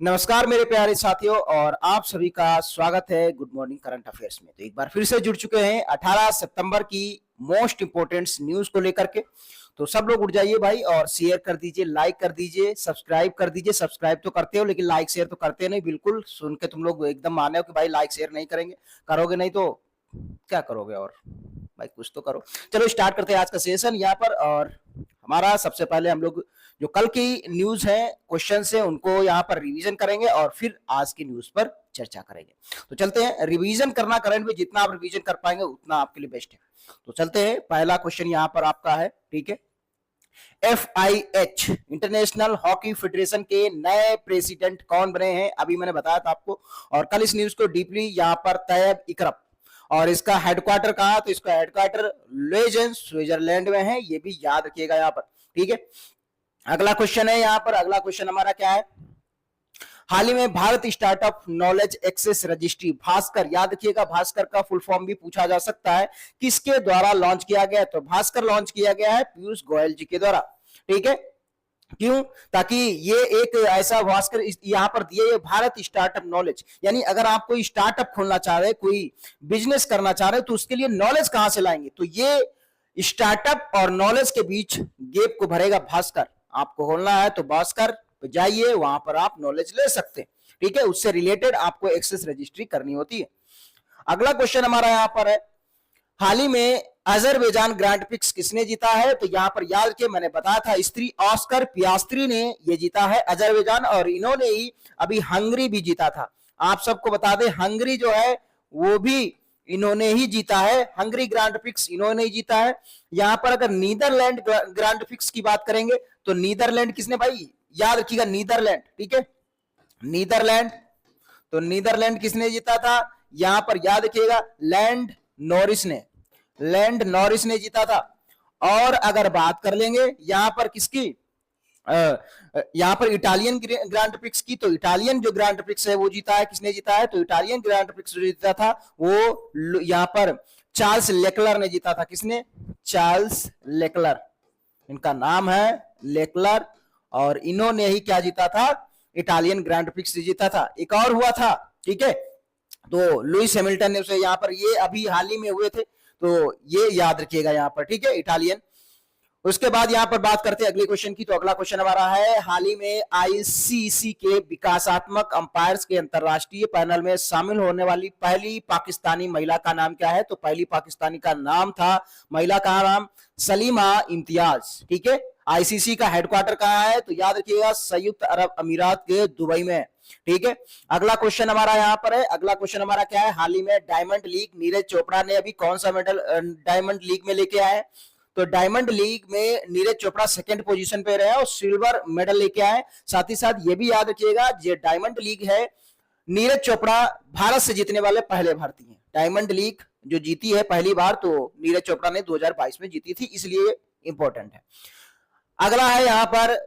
नमस्कार मेरे प्यारे साथियों और आप सभी का स्वागत है गुड मॉर्निंग करंट अफेयर्स में। तो एक बार फिर से जुड़ चुके हैं 18 सितंबर की मोस्ट इंपोर्टेंट न्यूज को लेकर के। तो सब लोग उठ जाइए भाई और शेयर कर दीजिए, लाइक कर दीजिए, सब्सक्राइब कर दीजिए। सब्सक्राइब तो करते हो लेकिन लाइक शेयर तो करते नहीं। बिल्कुल सुन के तुम लोग एकदम माने हो कि भाई लाइक शेयर नहीं करेंगे, करोगे नहीं तो क्या करोगे और भाई कुछ तो करो। चलो स्टार्ट करते हैं आज का सेशन यहाँ पर। और हमारा सबसे पहले हम लोग जो कल की न्यूज है, क्वेश्चन है, उनको यहाँ पर रिवीजन करेंगे और फिर आज की न्यूज पर चर्चा करेंगे। तो चलते हैं, रिवीजन करना करंट में जितना आप रिवीजन कर पाएंगे उतना आपके लिए बेस्ट है। तो चलते हैं, पहला क्वेश्चन यहाँ पर आपका है, ठीक है। FIH इंटरनेशनल हॉकी फेडरेशन के नए प्रेसिडेंट कौन बने हैं, अभी मैंने बताया था आपको। और कल इस न्यूज को डीपली यहाँ पर तैयब इकरम, और इसका हेडक्वार्टर कहा, तो इसका हेडक्वार्टर लेजेंड स्विट्जरलैंड में है, ये भी याद रखिएगा यहाँ पर, ठीक है। अगला क्वेश्चन है यहाँ पर, अगला क्वेश्चन हमारा क्या है, हाल ही में Bharat startup knowledge access registry Bhaskar, याद रखिएगा भास्कर का फुल फॉर्म भी पूछा जा सकता है, किसके द्वारा लॉन्च किया गया। तो भास्कर लॉन्च किया गया है पीयूष गोयल जी के द्वारा, ठीक है। क्यों? ताकि ये एक ऐसा भास्कर यहाँ पर दिए, भारत स्टार्टअप नॉलेज, यानी अगर आप कोई स्टार्टअप खोलना चाह रहे, कोई बिजनेस करना चाह रहे, तो उसके लिए नॉलेज कहां से लाएंगे, तो ये स्टार्टअप और नॉलेज के बीच गैप को भरेगा भास्कर। आपको खोलना है तो भास्कर पे जाइए, वहां पर आप नॉलेज ले सकते हैं, ठीक है। उससे रिलेटेड आपको एक्सेस रजिस्ट्री करनी होती है। अगला क्वेश्चन हमारा यहाँ पर है, हाल ही में अजरबैजान ग्रैंड प्रिक्स किसने जीता है। तो यहाँ पर याद रखिए, मैंने बताया था स्त्री ऑस्कर पियास्त्री ने ये जीता है अजरबैजान, और इन्होंने ही अभी हंगरी भी जीता था। आप सबको बता दें, हंगरी जो है वो भी इन्होंने ही जीता है, हंगरी ग्रैंड प्रिक्स इन्होंने ही जीता है। यहाँ पर अगर नीदरलैंड ग्रैंड प्रिक्स की बात करेंगे तो नीदरलैंड किसने, भाई याद रखिएगा नीदरलैंड, ठीक है, नीदरलैंड। तो नीदरलैंड किसने जीता था, यहां पर याद रखिएगा लैंड नॉरिस ने, लैंड नॉरिस ने जीता था। और अगर बात कर लेंगे यहां पर किसकी, यहां पर इटालियन ग्रैंड प्रिक्स की, तो इटालियन जो ग्रैंड प्रिक्स है वो जीता है, किसने जीता है, तो इटालियन ग्रैंड प्रिक्स जो जीता था वो यहां पर चार्ल्स लेक्लर ने जीता था। किसने, चार्ल्स लेक्लर, इनका नाम है लेक्लर, और इन्होंने ही क्या जीता था, इटालियन ग्रैंड प्रिक्स जीता था। एक और हुआ था, ठीक है, तो लुइस हैमिल्टन ने उसे यहाँ पर, ये अभी हाल ही में हुए थे, तो ये याद रखिएगा यहाँ पर, ठीक है, इटालियन। उसके बाद यहाँ पर बात करते हैं अगले क्वेश्चन की। तो अगला क्वेश्चन हमारा है, हाल ही में ICC के विकासात्मक अंपायर्स के अंतरराष्ट्रीय पैनल में शामिल होने वाली पहली पाकिस्तानी महिला का नाम क्या है। तो पहली पाकिस्तानी का नाम था, महिला का नाम सलीमा इम्तियाज, ठीक है। ICC का हेडक्वार्टर कहाँ है, तो याद रखिएगा संयुक्त अरब अमीरात के दुबई में, ठीक है। अगला क्वेश्चन हमारा यहाँ पर है, अगला क्वेश्चन हमारा क्या है, हाल ही में डायमंड लीग नीरज चोपड़ा ने अभी कौन सा मेडल डायमंड लीग में लेके आए। तो डायमंड लीग में नीरज चोपड़ा सेकंड पोजीशन पे रहे और सिल्वर मेडल लेके आए। साथ ही साथ ये भी याद रखिएगा, ये डायमंड लीग है, नीरज चोपड़ा भारत से जीतने वाले पहले भारतीय हैं। डायमंड लीग जो जीती है पहली बार, तो नीरज चोपड़ा ने 2022 में जीती थी, इसलिए इंपॉर्टेंट है। अगला है यहाँ पर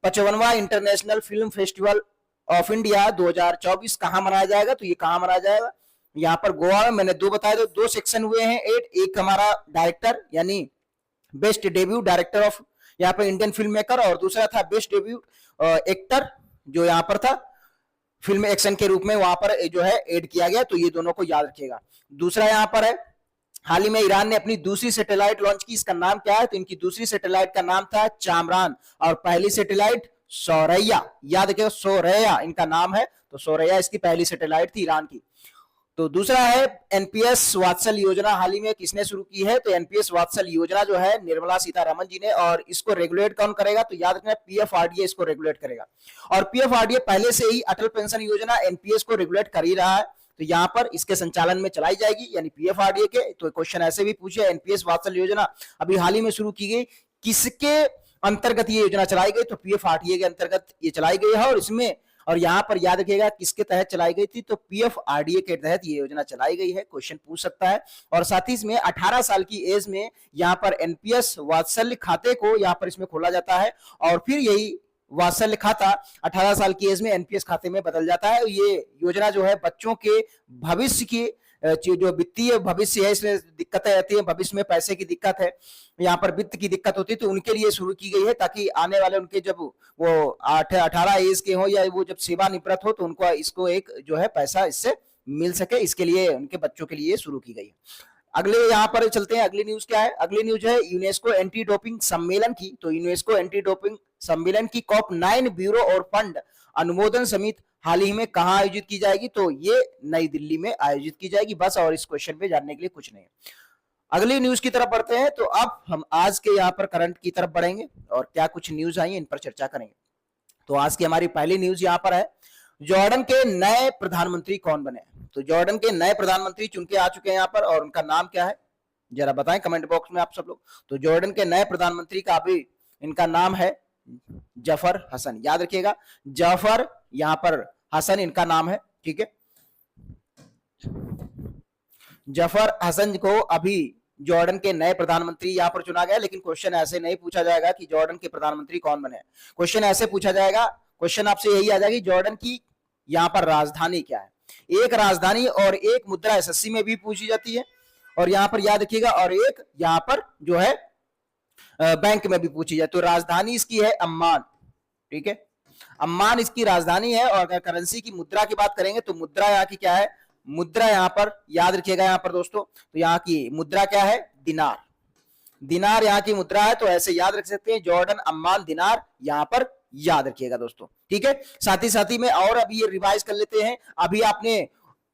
55वां international film festival of India 2024 कहां मनाया जाएगा। तो ये कहां मनाया जाएगा, यहाँ पर गोवा में। मैंने दो बताया, तो दो सेक्शन हुए हैं, एक हमारा डायरेक्टर यानी बेस्ट डेब्यू डायरेक्टर ऑफ यहाँ पर इंडियन फिल्म मेकर, और दूसरा था बेस्ट डेब्यू एक्टर, जो यहाँ पर था फिल्म एक्शन के रूप में वहां पर जो है एड किया गया। तो ये दोनों को याद रखिएगा। दूसरा यहाँ पर है, हाल ही में ईरान ने अपनी दूसरी सैटेलाइट लॉन्च की, इसका नाम क्या है, तो इनकी दूसरी सैटेलाइट का नाम था चामरान, और पहली सैटेलाइट सोरैया, याद रखिएगा सोरैया इनका नाम है। तो सोरैया इसकी पहली सैटेलाइट थी ईरान की। तो दूसरा है NPS वात्सल योजना, हाल ही में किसने शुरू की है। तो NPS वात्सल योजना जो है निर्मला सीतारमण जी ने, और इसको रेगुलेट कौन करेगा, तो याद रखना PFRDA इसको रेगुलेट करेगा। और PFRDA पहले से ही अटल पेंशन योजना NPS को रेगुलेट कर ही रहा है, तो यहाँ पर इसके संचालन में चलाई जाएगी, यानी PFRDA के। तो क्वेश्चन ऐसे भी पूछे, NPS वात्सल योजना अभी हाल ही में शुरू की गई, किसके अंतर्गत ये योजना चलाई गई, तो PFRDA के अंतर्गत ये चलाई गई है। और इसमें, और यहाँ पर याद रखिएगा किसके तहत चलाई गई थी, तो PFRDA के तहत ये योजना चलाई गई है, क्वेश्चन पूछ सकता है। और साथ ही इसमें 18 साल की एज में यहाँ पर NPS वात्सल्य खाते को यहाँ पर इसमें खोला जाता है, और फिर यही वात्सल्य खाता 18 साल की एज में NPS खाते में बदल जाता है। ये योजना जो है बच्चों के भविष्य की जो वित्तीय भविष्य है इसमें दिक्कतें आती है, भविष्य में पैसे की दिक्कत है, यहाँ पर वित्त की दिक्कत होती है, तो उनके लिए शुरू की गई है ताकि आने वाले उनके जब वो 18 एज के हो या वो जब सेवानिवृत्त हो तो उनको इसको एक जो है पैसा इससे मिल सके, इसके लिए उनके बच्चों के लिए शुरू की गई है। अगले यहाँ पर चलते हैं, अगली न्यूज क्या है? अगली न्यूज है यूनेस्को एंटी डोपिंग सम्मेलन की। तो यूनेस्को एंटी डोपिंग सम्मेलन की COP9 ब्यूरो और फंड अनुमोदन समिति हाल ही में कहां आयोजित की जाएगी? तो ये नई दिल्ली में आयोजित की जाएगी, बस। और इस क्वेश्चन पे जानने के लिए कुछ नहीं है। अगली न्यूज की तरफ बढ़ते हैं। तो अब हम आज के यहाँ पर करंट की तरफ बढ़ेंगे और क्या कुछ न्यूज आई इन पर चर्चा करेंगे। तो आज की हमारी पहली न्यूज यहाँ पर है, जॉर्डन के नए प्रधानमंत्री कौन बने? तो जॉर्डन के नए प्रधानमंत्री चुन के आ चुके हैं यहाँ पर, और उनका नाम क्या है जरा बताएं कमेंट बॉक्स में आप सब लोग। तो जॉर्डन के नए प्रधानमंत्री का अभी इनका नाम है जफर हसन, याद रखिएगा, जफर यहाँ पर हसन इनका नाम है, ठीक है। जफर हसन को अभी जॉर्डन के नए प्रधानमंत्री यहाँ पर चुना गया। लेकिन क्वेश्चन ऐसे नहीं पूछा जाएगा कि जॉर्डन के प्रधानमंत्री कौन बने, क्वेश्चन ऐसे पूछा जाएगा, क्वेश्चन आपसे यही आ जाएगी जॉर्डन की यहाँ पर राजधानी क्या है। एक राजधानी और एक मुद्रा एसएससी में भी पूछी जाती है, और यहाँ पर याद रखिएगा, और एक यहाँ पर जो है बैंक में भी पूछी जाती है। तो राजधानी इसकी है अम्मान, ठीक है, अम्मान इसकी राजधानी है। और अगर करेंसी की मुद्रा की बात करेंगे तो मुद्रा यहाँ की क्या है? मुद्रा यहाँ पर याद रखिएगा यहाँ पर दोस्तों, तो यहाँ की मुद्रा क्या है? दिनार, दिनार यहाँ की मुद्रा है। तो ऐसे याद रख सकते हैं, जॉर्डन, अम्मान, दिनार, यहाँ पर याद रखिएगा दोस्तों, ठीक है। साथ ही में और अभी ये रिवाइज कर लेते हैं, अभी आपने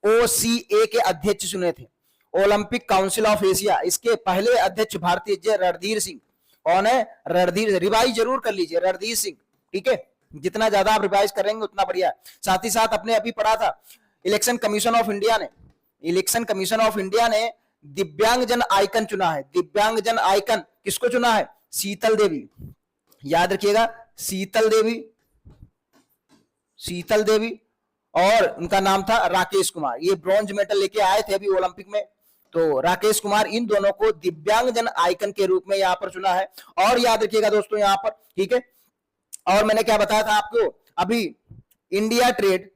OCA के अध्यक्ष सुने थे, ओलंपिक काउंसिल ऑफ एशिया, इसके पहले अध्यक्ष भारतीय रणधीर सिंह। कौन है? रणधीर, रिवाइज जरूर कर लीजिए, रणधीर सिंह, ठीक है। जितना ज्यादा आप रिवाइज करेंगे उतना बढ़िया। साथ ही साथ अपने अभी पढ़ा था, इलेक्शन कमीशन ऑफ इंडिया ने, इलेक्शन कमीशन ऑफ इंडिया ने दिव्यांगजन आइकन चुना है। दिव्यांगजन आइकन किसको चुना है? शीतल देवी, याद रखिएगा, शीतल देवी, शीतल देवी, और उनका नाम था राकेश कुमार। ये ब्रॉन्ज मेडल लेके आए थे अभी ओलंपिक में, तो राकेश कुमार, इन दोनों को दिव्यांगजन आइकन के रूप में यहाँ पर चुना है। और याद रखिएगा दोस्तों यहाँ पर, ठीक है। और मैंने क्या बताया था आपको, अभी India trade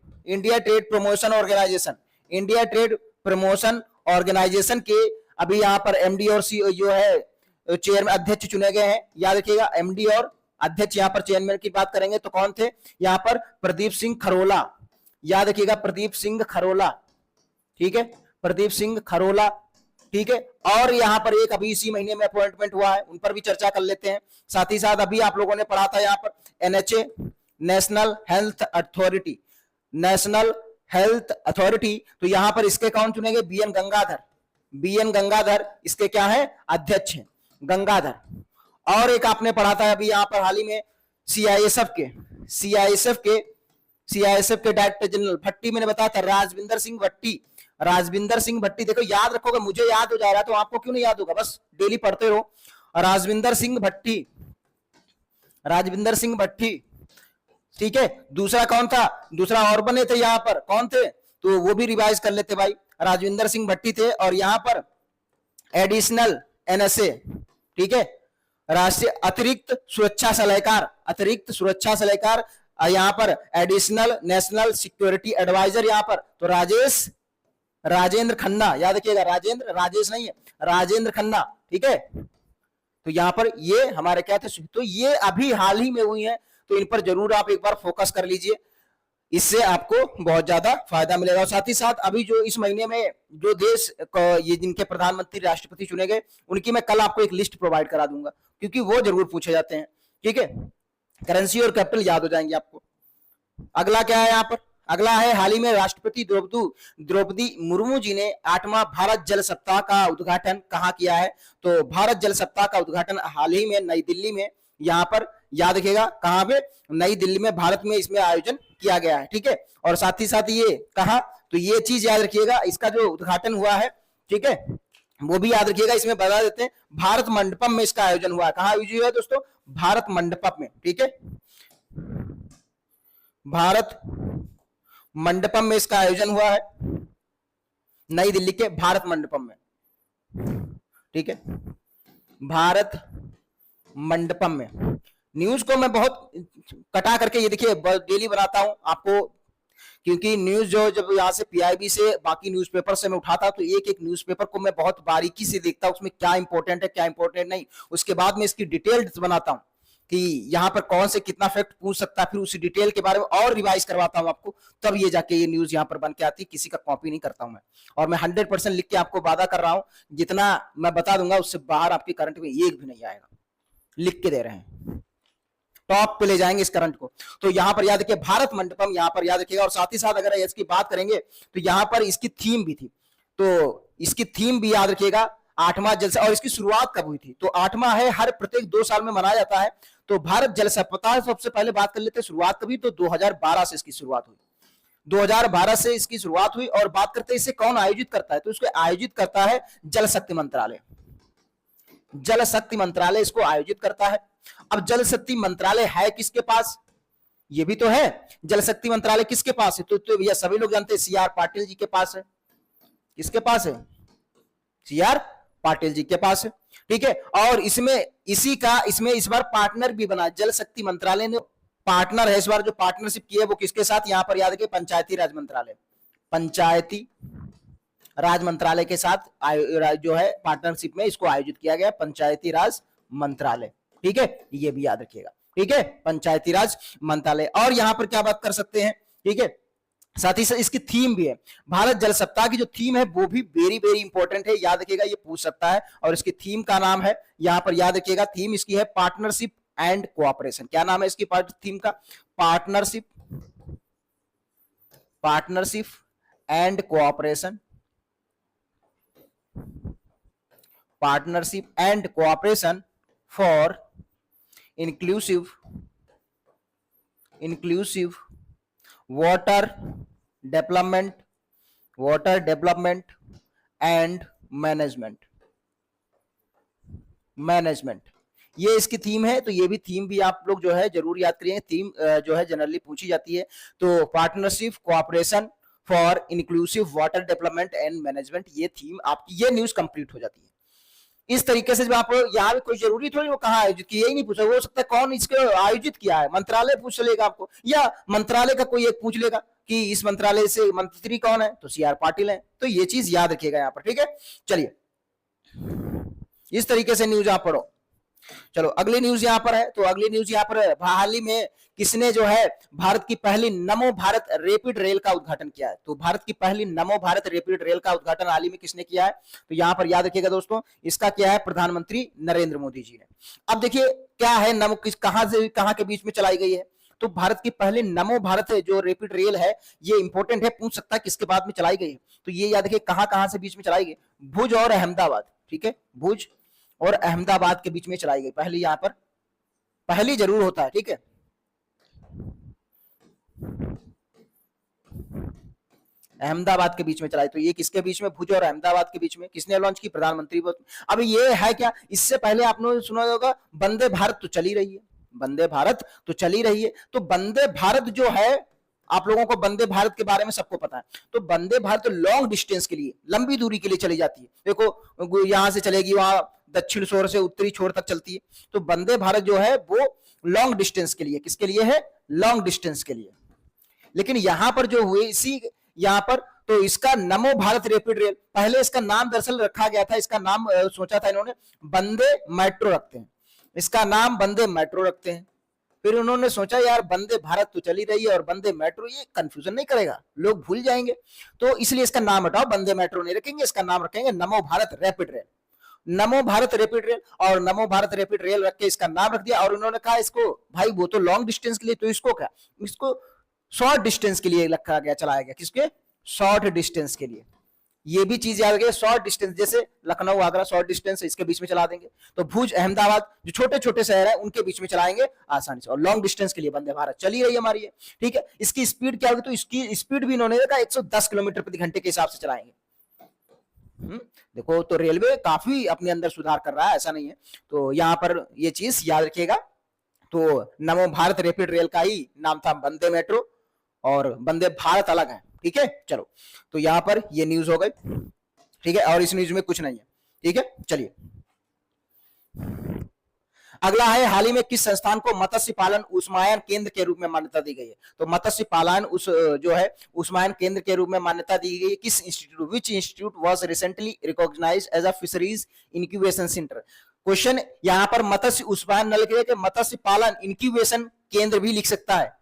promotion organisation, India trade promotion organisation के अभी यहाँ पर MD और CEO जो है चेयरमैन अध्यक्ष चुने गए हैं। याद रखिएगा, MD और अध्यक्ष। यहाँ पर चेयरमैन की बात करेंगे तो कौन थे? यहाँ पर प्रदीप सिंह खरोला, याद रखिएगा, प्रदीप सिंह खरोला, ठीक है, प्रदीप सिंह खरोला, ठीक है। और यहाँ पर एक अभी इसी महीने में अपॉइंटमेंट हुआ है, उन पर भी चर्चा कर लेते हैं। साथ ही साथ अभी आप लोगों ने पढ़ा था यहाँ पर NHA, national health authority, national health authority. तो यहाँ पर इसके कौन चुने गए? BN गंगाधर, BN गंगाधर इसके क्या है? अध्यक्ष हैं, गंगाधर। और एक आपने पढ़ा था अभी यहाँ पर हाल ही में CISF के डायरेक्टर जनरल भट्टी, मैंने बताया था राजविंदर सिंह भट्टी, राजविंदर सिंह भट्टी। देखो याद रखोगे, मुझे याद हो जा रहा है तो आपको क्यों नहीं याद होगा, बस डेली पढ़ते रहो। राजविंदर सिंह भट्टी, राजविंदर सिंह भट्टी, ठीक है। दूसरा कौन था? दूसरा और बने थे यहाँ पर, कौन थे? तो वो भी रिवाइज कर लेते भाई, राजविंदर सिंह भट्टी थे। और यहाँ पर एडिशनल NSA, ठीक है, राष्ट्रीय अतिरिक्त सुरक्षा सलाहकार, अतिरिक्त सुरक्षा सलाहकार, यहाँ पर एडिशनल नेशनल सिक्योरिटी एडवाइजर यहाँ पर, तो राजेंद्र खन्ना, याद रखिएगा, राजेंद्र, राजेश नहीं है, राजेंद्र खन्ना, ठीक है। तो यहाँ पर ये हमारे क्या थे? तो ये अभी हाल ही में हुई है, तो इन पर जरूर आप एक बार फोकस कर लीजिए, इससे आपको बहुत ज्यादा फायदा मिलेगा। और साथ ही साथ अभी जो इस महीने में जो देश ये जिनके प्रधानमंत्री राष्ट्रपति चुने गए, उनकी मैं कल आपको एक लिस्ट प्रोवाइड करा दूंगा, क्योंकि वो जरूर पूछे जाते हैं, ठीक है। करेंसी और कैपिटल याद हो जाएंगे आपको। अगला क्या है यहाँ पर? अगला है, हाल ही में राष्ट्रपति द्रौपदी मुर्मू जी ने 8वां भारत जल सप्ताह का उद्घाटन कहाँ किया है? तो भारत जल सप्ताह का उद्घाटन हाल ही में नई दिल्ली में, यहाँ पर याद रखिएगा, कहाँ पे? नई दिल्ली में, भारत में इसमें आयोजन किया गया है, ठीक है। और साथ ही साथ ये कहा, तो ये चीज याद रखिएगा, इसका जो उद्घाटन हुआ है, ठीक है, वो भी याद रखिएगा। इसमें बता देते हैं, भारत मंडपम में इसका आयोजन हुआ है। कहाँ आयोजित हुआ है दोस्तों? भारत मंडपम में, ठीक है, भारत मंडपम में इसका आयोजन हुआ है, नई दिल्ली के भारत मंडपम में, ठीक है, भारत मंडपम में। न्यूज को मैं बहुत कटा करके, ये देखिए डेली बनाता हूं, आपको क्योंकि न्यूज जो जब यहाँ से पीआईबी से बाकी न्यूज़पेपर से मैं उठाता तो एक एक न्यूज़पेपर को मैं बहुत बारीकी से देखता हूं, उसमें क्या इंपॉर्टेंट है क्या इंपॉर्टेंट नहीं, उसके बाद में इसकी डिटेल्स बनाता हूं कि यहाँ पर कौन से कितना फैक्ट पूछ सकता है, फिर उसी डिटेल के बारे में और रिवाइज करवाता हूं आपको, तब ये जाके ये न्यूज यहाँ पर बन के आती है। किसी का कॉपी नहीं करता हूं मैं, और मैं 100% लिख के आपको वादा कर रहा हूं, जितना मैं बता दूंगा उससे बाहर आपके करंट में एक भी नहीं आएगा, लिख के दे रहे हैं, टॉप पे ले जाएंगे इस करंट को। तो यहां पर याद रखिए भारत मंडपम, यहां पर याद रखिएगा। और साथ ही साथ अगर इसकी बात करेंगे तो यहां पर इसकी थीम भी थी, तो इसकी थीम भी याद रखिएगा 8वां जलसा। और इसकी शुरुआत कब हुई थी, तो 8वां है, हर प्रत्येक 2 साल में मनाया जाता है। तो भारत जल सप्ताह सबसे पहले बात कर लेते हैं शुरुआत कभी, तो 2012 से इसकी शुरुआत हुई, 2012 से इसकी शुरुआत हुई। और बात करते हैं इसे कौन आयोजित करता है, तो इसको आयोजित करता है जल शक्ति मंत्रालय, जल शक्ति मंत्रालय इसको आयोजित करता है। अब जल शक्ति मंत्रालय है किसके पास, ये भी तो है, जल शक्ति मंत्रालय किसके पास है, तो भैया सभी लोग जानते हैं सीआर पाटिल जी के पास है। किसके पास है, सीआर पाटिल जी के पास है, ठीक है। और इसमें इसमें इस बार पार्टनर भी बना, जल शक्ति मंत्रालय ने पार्टनर है इस बार, जो पार्टनरशिप की है वो किसके साथ, यहां पर याद रखिए पंचायती राज मंत्रालय, पंचायती राज मंत्रालय के साथ जो है पार्टनरशिप में इसको आयोजित किया गया, पंचायती राज मंत्रालय, ठीक है, ये भी याद रखिएगा, ठीक है, पंचायती राज मंत्रालय। और यहां पर क्या बात कर सकते हैं, ठीक है, साथ ही साथ इसकी थीम भी है, भारत जल सप्ताह की जो थीम है वो भी वेरी वेरी इंपॉर्टेंट है, याद रखिएगा, ये पूछ सकता है। और इसकी थीम का नाम है, यहां पर याद रखिएगा, थीम इसकी है पार्टनरशिप एंड कोऑपरेशन। क्या नाम है इसकी थीम का, partnership, partnership and cooperation, partnership and cooperation for inclusive water development and management, ये इसकी थीम है। तो ये भी थीम भी आप लोग जो है जरूर याद करिए, थीम जो है जनरली पूछी जाती है। तो partnership cooperation for inclusive water development and management, ये थीम आपकी, ये न्यूज कंप्लीट हो जाती है। इस तरीके से जब आप यहाँ भी कोई जरूरी थोड़ी वो कहाँ आयोजित किया, यही नहीं पूछा, हो सकता है कौन इसके आयोजित किया है, मंत्रालय पूछ लेगा आपको, या मंत्रालय का कोई एक पूछ लेगा कि इस मंत्रालय से मंत्री कौन है, तो सीआर पाटिल है। तो ये चीज याद रखिएगा यहाँ पर, ठीक है। चलिए इस तरीके से न्यूज आप पढ़ो। चलो अगली न्यूज यहाँ पर है, तो अगली न्यूज यहाँ पर हाल ही में किसने जो है भारत की पहली नमो भारत रैपिड रेल का उद्घाटन किया है, तो भारत की पहली नमो भारत रैपिड रेल का उद्घाटन हाल ही में किसने किया है, तो यहाँ पर याद रखिएगा दोस्तों, इसका क्या है, प्रधानमंत्री नरेंद्र मोदी जी ने। अब देखिए क्या है, नमो कहां से कहां के बीच में चलाई गई है, तो भारत की पहली नमो भारत जो रैपिड रेल है, ये इंपॉर्टेंट है, पूछ सकता है किसके बाद में चलाई गई है, तो ये याद रखिए कहां कहां से बीच में चलाई गई, भुज और अहमदाबाद, ठीक है, भुज और अहमदाबाद के बीच में चलाई गई पहली, यहां पर पहली जरूर होता है, ठीक है, अहमदाबाद के बीच में चलाई। तो ये किसके बीच में, भुज और अहमदाबाद के बीच में, किसने लॉन्च की, प्रधानमंत्री। अब ये है क्या, इससे पहले आपने सुना होगा वंदे भारत तो चली रही है, वंदे भारत तो चली रही है। तो वंदे भारत जो है, आप लोगों को वंदे भारत के बारे में सबको पता है, तो वंदे भारत तो लॉन्ग डिस्टेंस के लिए, लंबी दूरी के लिए चली जाती है। देखो यहां से चलेगी वहां दक्षिण छोर से उत्तरी छोर तक चलती है। तो वंदे भारत जो है वो लॉन्ग डिस्टेंस के लिए, किसके लिए है, लॉन्ग डिस्टेंस के लिए। लेकिन यहां पर जो हुए इसी यहां पर, तो इसका नमो भारत रैपिड रेल, पहले इसका नाम दरअसल रखा गया था, इसका नाम सोचा था इन्होंने वंदे मेट्रो रखते हैं, इसका नाम वंदे मेट्रो रखते हैं। फिर उन्होंने सोचा यार वंदे भारत तो चली रही है और वंदे मेट्रो, ये कंफ्यूजन नहीं करेगा, लोग भूल जाएंगे, तो इसलिए इसका नाम हटाओ, वंदे मेट्रो नहीं रखेंगे, इसका नाम रखेंगे नमो भारत रैपिड रेल, नमो भारत रैपिड रेल। और नमो भारत रैपिड रेल रख के इसका नाम रख दिया। और उन्होंने कहा इसको भाई वो तो लॉन्ग डिस्टेंस के लिए, तो इसको क्या, इसको शॉर्ट डिस्टेंस के लिए रखा गया, चलाया गया, किसके, शॉर्ट डिस्टेंस के लिए। ये भी चीज याद रखिए, शॉर्ट डिस्टेंस, जैसे लखनऊ आगरा शॉर्ट डिस्टेंस, इसके बीच में चला देंगे। तो भुज अहमदाबाद जो छोटे छोटे शहर है उनके बीच में चलाएंगे आसानी से। और लॉन्ग डिस्टेंस के लिए वंदे भारत चली रही है हमारी है, ठीक है। इसकी स्पीड क्या होगी, तो इसकी स्पीड भी इन्होंने देखा 110 किलोमीटर प्रति घंटे के हिसाब से चलाएंगे। देखो तो रेलवे काफी अपने अंदर सुधार कर रहा है, ऐसा नहीं है। तो यहां पर ये चीज याद रखिएगा। तो नमो भारत रैपिड रेल का ही नाम था वंदे मेट्रो, और वंदे भारत अलग है, ठीक है। चलो तो यहां पर ये न्यूज हो गई, ठीक है, और इस न्यूज में कुछ नहीं है, ठीक है। चलिए अगला है, हाल ही में किस संस्थान को मत्स्य पालन उस्मायन केंद्र के रूप में मान्यता दी गई है? तो मत्स्य पालन उस जो है उस्मायन केंद्र के रूप में मान्यता दी गई है किस institute, which institute was recently recognised as a fisheries incubation centre? Question यहाँ पर मत्स्य उस्मायन न लिखे कि मत्स्य पालन इंक्यूबेशन केंद्र भी लिख सकता है।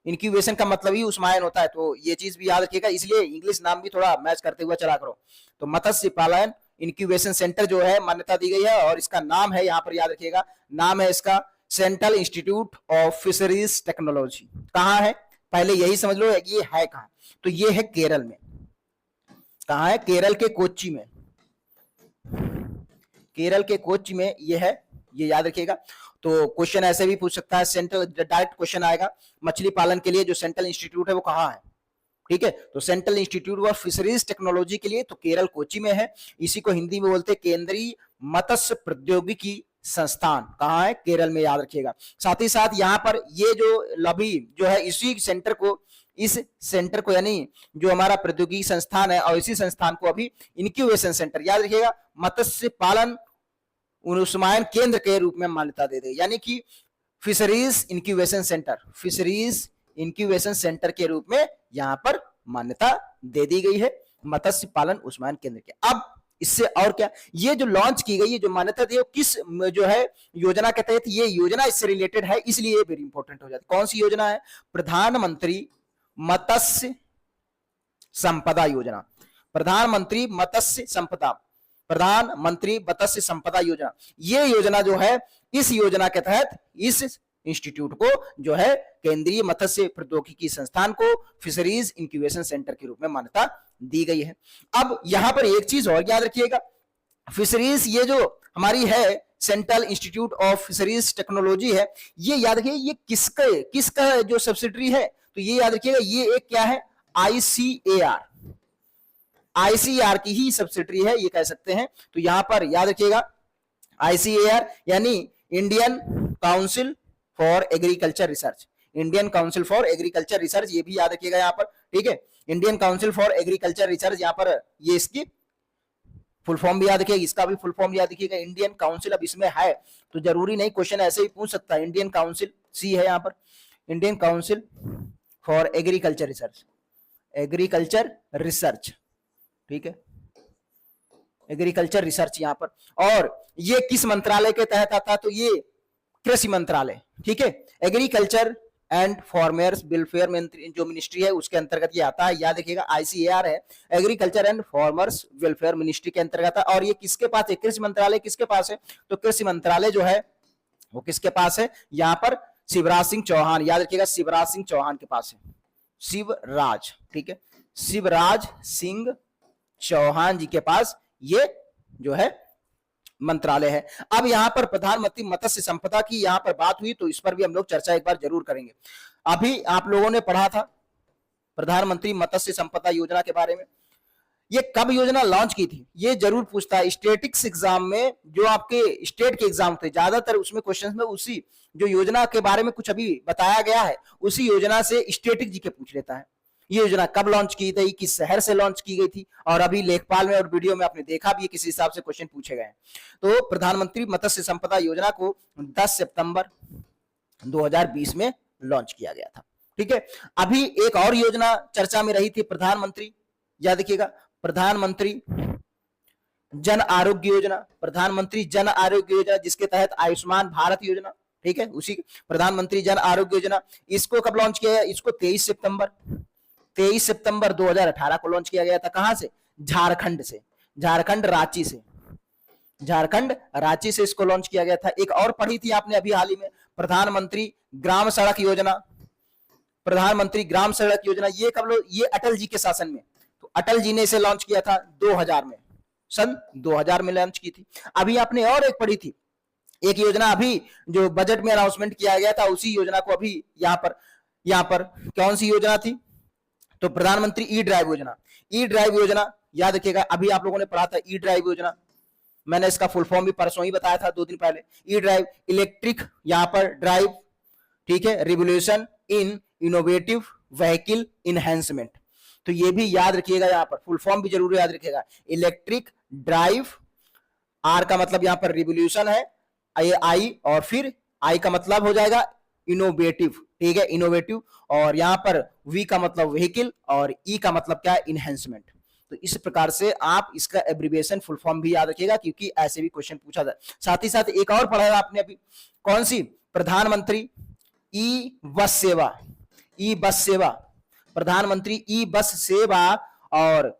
इंक्यूबेशन का मतलब ही उस्मायन होता है, तो ये चीज भी याद रखिएगा, इसलिए इंग्लिश नाम भी थोड़ा मैच करते हुए चला करो। तो मत्स्य पालन इंक्यूबेशन सेंटर जो है मान्यता दी गई है, और इसका नाम है, यहाँ पर याद रखिएगा, नाम है इसका central institute of fisheries technology. कहाँ है पहले यही समझ लो, ये है कहाँ? तो ये है केरल में। कहाँ है? केरल के कोच्चि में। केरल के कोच्चि में ये है, ये याद रखिएगा। तो क्वेश्चन ऐसे भी पूछ सकता है, सेंट्रल डायरेक्ट क्वेश्चन आएगा, मछली पालन के लिए जो सेंट्रल इंस्टीट्यूट है वो कहाँ है? ठीक है, तो central institute of fisheries technology के लिए तो केरल कोच्चि में है। इसी को हिंदी में बोलते हैं केंद्रीय मत्स्य प्रौद्योगिकी संस्थान। कहाँ है? केरल में, याद रखिएगा। साथ ही साथ यहाँ पर ये जो लभी जो है, इसी सेंटर को, इस सेंटर को यानी जो हमारा प्रौद्योगिकी संस्थान है, और इसी संस्थान को अभी इंक्यूबेशन सेंटर, याद रखिएगा, मत्स्य पालन उस्मायन केंद्र के रूप में मान्यता दे दे, यानी कि fisheries incubation centre, fisheries incubation centre के रूप में यहां पर मान्यता दे दी गई है मत्स्य पालन उस्मायन केंद्र के। अब इससे और क्या, ये जो लॉन्च की गई है, जो मान्यता दी है, किस जो है योजना के तहत ये योजना इससे रिलेटेड है, इसलिए वेरी इंपॉर्टेंट हो जाती है। कौन सी योजना है? प्रधानमंत्री मत्स्य संपदा योजना। प्रधानमंत्री मत्स्य संपदा, प्रधानमंत्री मत्स्य संपदा योजना। ये योजना जो है, इस योजना के तहत इस इंस्टीट्यूट को जो है केंद्रीय मत्स्य प्रौद्योगिकी संस्थान को फिशरीज इंक्यूबेशन सेंटर के रूप में मान्यता दी गई है। अब यहां पर एक चीज और याद रखिएगा, फिशरीज ये जो हमारी है central institute of fisheries technology है, ये याद रखिए ये किसका जो सब्सिडरी है? तो ये याद रखिएगा, ये एक क्या है? आईसीएआर, आईसीएआर की ही सब्सिडरी है, ये कह सकते हैं। तो यहां पर याद रखिएगा आईसीएआर यानी Indian council for agriculture research, Indian council for agriculture research, ये भी याद रखिएगा यहाँ पर। ठीक है, Indian council for agriculture research, यहाँ पर ये इसकी फुल फॉर्म भी याद रखिएगा, इसका भी फुल फॉर्म याद रखिएगा, इंडियन काउंसिल। अब इसमें है तो जरूरी नहीं, क्वेश्चन ऐसे ही पूछ सकता है। इंडियन काउंसिल, सी है यहाँ पर, Indian council for agriculture research, agriculture research, ठीक है, एग्रीकल्चर रिसर्च यहाँ पर। और ये किस मंत्रालय के तहत आता है? तो ये कृषि मंत्रालय, ठीक है, एग्रीकल्चर एंड फार्मर्स वेलफेयर मंत्री जो मिनिस्ट्री है उसके अंतर्गत ये आता है, याद रखिएगा। आईसीएआर है, agriculture and farmers welfare ministry के अंतर्गत है। और ये किसके पास है? कृषि मंत्रालय किसके पास है? तो कृषि मंत्रालय जो है वो किसके पास है? यहाँ पर शिवराज सिंह चौहान, याद रखिएगा, शिवराज सिंह चौहान के पास है, शिवराज, ठीक है, शिवराज सिंह चौहान जी के पास ये जो है मंत्रालय है। अब यहां पर प्रधानमंत्री मत्स्य संपदा की यहां पर बात हुई, तो इस पर भी हम लोग चर्चा एक बार जरूर करेंगे। अभी आप लोगों ने पढ़ा था प्रधानमंत्री मत्स्य संपदा योजना के बारे में। ये कब योजना लॉन्च की थी, ये जरूर पूछता है स्टेटिक्स एग्जाम में, जो आपके स्टेट के एग्जाम थे ज्यादातर, उसमें क्वेश्चन में उसी जो योजना के बारे में कुछ अभी बताया गया है, उसी योजना से स्टेटिक जी के पूछ लेता है। ये योजना कब लॉन्च की गई, किस शहर से लॉन्च की गई थी, और अभी लेखपाल में और वीडियो में आपने देखा भी किस हिसाब से क्वेश्चन पूछे गए। तो प्रधानमंत्री मत्स्य संपदा योजना को 10 सितंबर 2020 में लॉन्च किया गया था। ठीक है, अभी एक और योजना चर्चा में रही थी, प्रधानमंत्री, याद रखिएगा, प्रधानमंत्री जन आरोग्य योजना, प्रधानमंत्री जन आरोग्य योजना, जिसके तहत आयुष्मान भारत योजना, ठीक है, उसी प्रधानमंत्री जन आरोग्य योजना, इसको कब लॉन्च किया गया? इसको 23 सितंबर 2018 को लॉन्च किया गया था। कहां से? झारखंड से, झारखंड रांची से, झारखंड रांची से इसको लॉन्च किया गया था। एक और पढ़ी थी आपने अभी हाल ही में, प्रधानमंत्री ग्राम सड़क योजना, प्रधानमंत्री ग्राम सड़क योजना, ये कब ये अटल जी के शासन में, तो अटल जी ने इसे लॉन्च किया था 2000 में, सन 2000 में लॉन्च की थी। अभी आपने और एक पढ़ी थी, एक योजना अभी जो बजट में अनाउंसमेंट किया गया था, उसी योजना को अभी यहाँ पर कौन सी योजना थी? तो प्रधानमंत्री ई ड्राइव योजना, ई ड्राइव योजना याद रखिएगा, अभी आप लोगों ने पढ़ा था ई ड्राइव योजना, मैंने इसका फुल फॉर्म भी परसों ही बताया था, 2 दिन पहले। ई ड्राइव इलेक्ट्रिक यहाँ पर ड्राइव, ठीक है, revolution in innovative vehicle enhancement, तो ये भी याद रखिएगा, यहाँ पर फुल फॉर्म भी जरूर याद रखिएगा, इलेक्ट्रिक ड्राइव, आर का मतलब यहाँ पर रिवोल्यूशन है, आई और फिर आई का मतलब हो जाएगा इनोवेटिव, ठीक है, इनोवेटिव। और यहाँ पर वी का मतलब व्हीकल और ई का मतलब क्या है, इनहेंसमेंट। तो इस प्रकार से आप इसका एब्रिविएशन फुल फॉर्म भी याद रखिएगा, क्योंकि ऐसे भी क्वेश्चन पूछा जाए। साथ ही साथ एक और पढ़ा है आपने अभी, कौन सी, प्रधानमंत्री ई बस सेवा, ई बस सेवा, प्रधानमंत्री ई बस सेवा और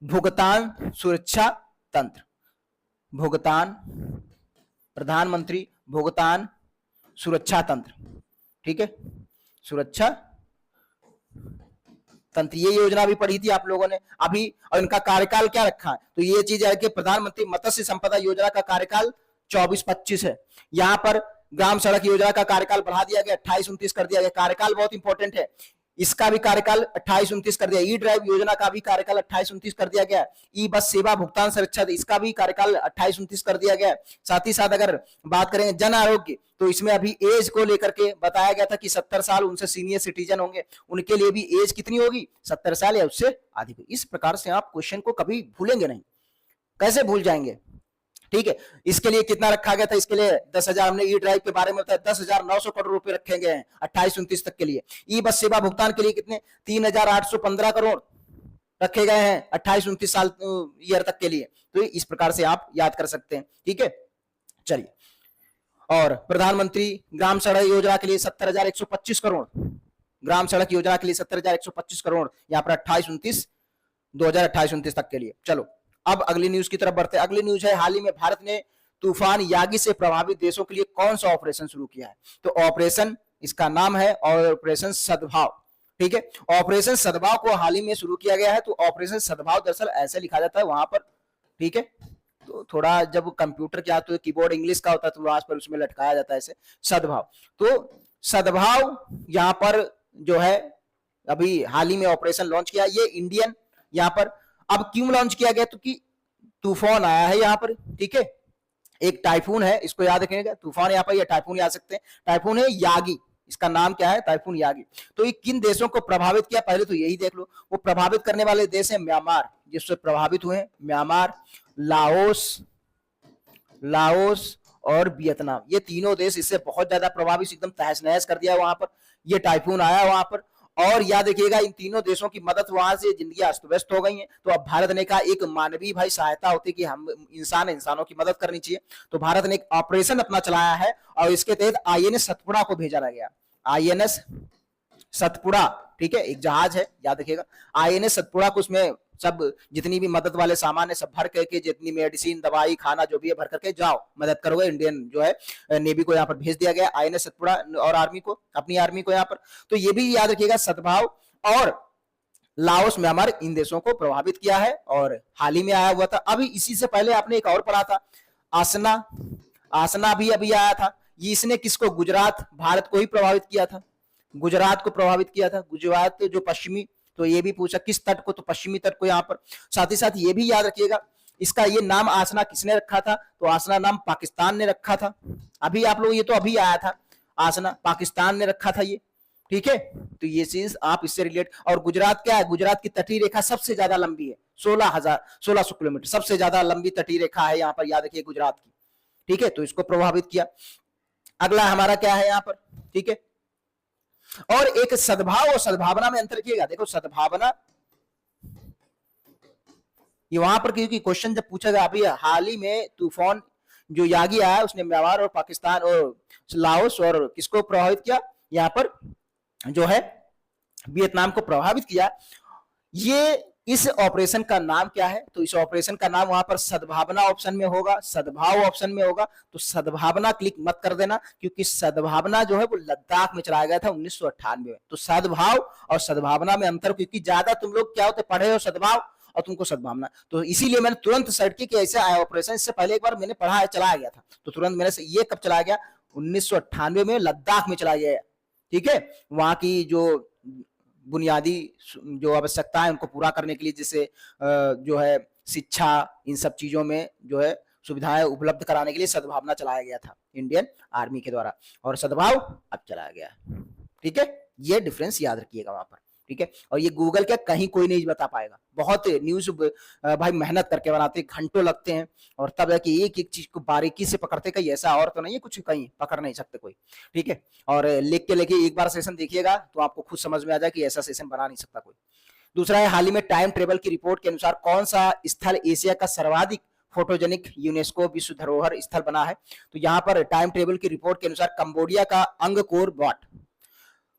भुगतान सुरक्षा तंत्र, भुगतान, प्रधानमंत्री भुगतान सुरक्षा तंत्र, ठीक है, सुरक्षा तंत्र, ये योजना भी पढ़ी थी आप लोगों ने अभी। और इनका कार्यकाल क्या रखा है, तो ये चीज है कि प्रधानमंत्री मत्स्य संपदा योजना का कार्यकाल 24-25 है। यहाँ पर ग्राम सड़क योजना का कार्यकाल बढ़ा दिया गया, 28-29 कर दिया गया। कार्यकाल बहुत इंपॉर्टेंट है, इसका भी कार्यकाल 28-29 कर दिया। ई ड्राइव योजना का भी कार्यकाल 28-29 कर दिया गया। ई बस सेवा भुगतान सुरक्षा, इसका भी कार्यकाल 28-29 कर दिया गया। साथ ही साथ अगर बात करें जन आरोग्य, तो इसमें अभी एज को लेकर के बताया गया था कि 70 साल उनसे सीनियर सिटीजन होंगे, उनके लिए भी एज कितनी होगी, 70 साल या उससे अधिक। इस प्रकार से आप क्वेश्चन को कभी भूलेंगे नहीं, कैसे भूल जाएंगे, ठीक है। इसके लिए कितना रखा गया था, इसके लिए 10,000, हमने ई ड्राइव के बारे में बताया, 10,900 करोड़ रुपए रखे गए हैं 28-29 तक के लिए। ई बस सेवा भुगतान के लिए कितने, 3,815 करोड़ रखे गए हैं 28-29 साल ईयर तक के लिए। तो इस प्रकार से आप याद कर सकते हैं, ठीक है। चलिए, और प्रधानमंत्री ग्राम सड़क योजना के लिए 70,125 करोड़, ग्राम सड़क योजना के लिए 70,125 करोड़, यहाँ पर 2028-29 तक के लिए। चलो अब अगली न्यूज की तरफ बढ़ते हैं। अगली न्यूज है, हाल ही में भारत ने तूफान यागी से प्रभावित देशों के लिए कौन सा ऑपरेशन शुरू किया है। तो ऑपरेशन, इसका नाम है ऑपरेशन सद्भाव, ठीक है। ऑपरेशन सद्भाव को हाल ही में शुरू किया गया है। तो ऑपरेशन सद्भाव दरअसल ऐसे लिखा जाता है वहां पर, ठीक है। तो थोड़ा जब कंप्यूटर क्या, तो कीबोर्ड इंग्लिश का होता है, तो वहां पर उसमें लटकाया जाता है ऐसे सद्भाव। तो सद्भाव यहाँ पर जो है अभी हाल ही में ऑपरेशन लॉन्च किया, ये इंडियन यहाँ पर। अब क्यों लॉन्च किया गया, तो कि तूफान आया है यहाँ पर, ठीक है, एक टाइफून है, इसको याद रखिएगा, तूफान यहाँ पर, या टाइफून याद सकते हैं, टाइफून है यागी, इसका नाम क्या है, टाइफून यागी। तो ये किन देशों को प्रभावित किया, पहले तो यही देख लो। वो प्रभावित करने वाले देश है म्यांमार, जिससे प्रभावित हुए म्यांमार, लाओस, लाओस और वियतनाम, ये तीनों देश इससे बहुत ज्यादा प्रभावित, एकदम तहस नहस कर दिया वहां पर, ये टाइफून आया वहां पर। और याद रखिएगा, इन तीनों देशों की मदद, वहां से जिंदगी अस्त व्यस्त हो गई है। तो अब भारत ने कहा, एक मानवीय भाई सहायता होती कि हम इंसानों की मदद करनी चाहिए। तो भारत ने एक ऑपरेशन अपना चलाया है, और इसके तहत आईएनएस सतपुड़ा को भेजा गया, आईएनएस सतपुड़ा, ठीक है, एक जहाज है, याद रखिएगा, आईएनएस सतपुड़ा को, उसमें सब जितनी भी मदद वाले सामान है सब भर करके, जितनी मेडिसिन, दवाई, खाना जो भी है भर करके जाओ, मदद करोगे। इंडियन जो है नेवी को यहाँ पर भेज दिया गया, आईएनएस सतपुड़ा, और आर्मी को, अपनी आर्मी को यहाँ पर। तो ये भी याद रखिएगा, सद्भाव और लाओस, म्यांमार, इन देशों को प्रभावित किया है, और हाल ही में आया हुआ था। अभी इसी से पहले आपने एक और पढ़ा था, आसना, आसना भी अभी आया था। ये इसने किसको, गुजरात, भारत को ही प्रभावित किया था, गुजरात को प्रभावित किया था, गुजरात जो पश्चिमी, तो ये भी पूछा किस तट को, तो पश्चिमी तट को यहाँ पर। साथ ही साथ ये भी याद रखिएगा, इसका ये नाम आसना किसने रखा था, तो आसना नाम पाकिस्तान ने रखा था। अभी आप लोग, ये तो अभी आया था, आसना पाकिस्तान ने रखा था ये, ठीक है। तो ये चीज आप इससे रिलेट। और गुजरात क्या है, गुजरात की तटीय रेखा सबसे ज्यादा लंबी है, 1600 किलोमीटर, सबसे ज्यादा लंबी तटीय रेखा है यहाँ पर, याद रखिए, गुजरात की, ठीक है। तो इसको प्रभावित किया। अगला हमारा क्या है यहाँ पर, ठीक है। और एक सद्भाव और सद्भावना में अंतर किएगा। देखो सद्भावना, ये वहां पर, क्योंकि क्वेश्चन जब पूछा गया, अभी हाल ही में तूफान जो यागी आया, उसने म्यांमार और पाकिस्तान और लाओस और किसको प्रभावित किया, यहाँ पर जो है वियतनाम को प्रभावित किया। ये इस ऑपरेशन का नाम क्या है, तो इस ऑपरेशन का नाम वहां पर सद्भावना ऑप्शन में होगा, सद्भाव ऑप्शन में होगा। तो सद्भावना क्लिक मत कर देना, क्योंकि सद्भावना जो है वो लद्दाख में चलाया गया था 1998 में। तो सद्भाव और सद्भावना में अंतर, क्योंकि ज्यादा तुम लोग क्या होते, पढ़े हो सद्भाव और तुमको सद्भावना, तो इसीलिए मैंने तुरंत सर्च किया कि ऐसे आया ऑपरेशन। इससे पहले एक बार मैंने पढ़ा है, चलाया गया था, तो तुरंत मैंने से, ये कब चलाया गया, 1998 में लद्दाख में चलाया गया, ठीक है। वहां की जो बुनियादी जो आवश्यकता है उनको पूरा करने के लिए, जैसे जो है शिक्षा, इन सब चीजों में जो है सुविधाएं उपलब्ध कराने के लिए सद्भावना चलाया गया था इंडियन आर्मी के द्वारा, और सद्भाव अब चलाया गया, ठीक है। ये डिफरेंस याद रखिएगा वहां पर, ठीक है। और ये गूगल क्या कहीं कोई नहीं बता पाएगा, बहुत न्यूज भाई मेहनत करके बनाते हैं, घंटों लगते हैं और तब जाके एक एक चीज को बारीकी से पकड़ते, कहीं ऐसा और तो नहीं है कुछ कहीं पकड़ नहीं सकते कोई, ठीक है। और लिख के लेके एक बार सेशन देखिएगा तो आपको खुद समझ में आ जाए कि ऐसा सेशन बना नहीं सकता कोई। दूसरा है, हाल ही में टाइम ट्रेवल की रिपोर्ट के अनुसार कौन सा स्थल एशिया का सर्वाधिक फोटोजेनिक यूनेस्को विश्व धरोहर स्थल बना है? तो यहाँ पर टाइम ट्रेवल की रिपोर्ट के अनुसार कंबोडिया का अंगकोर वाट,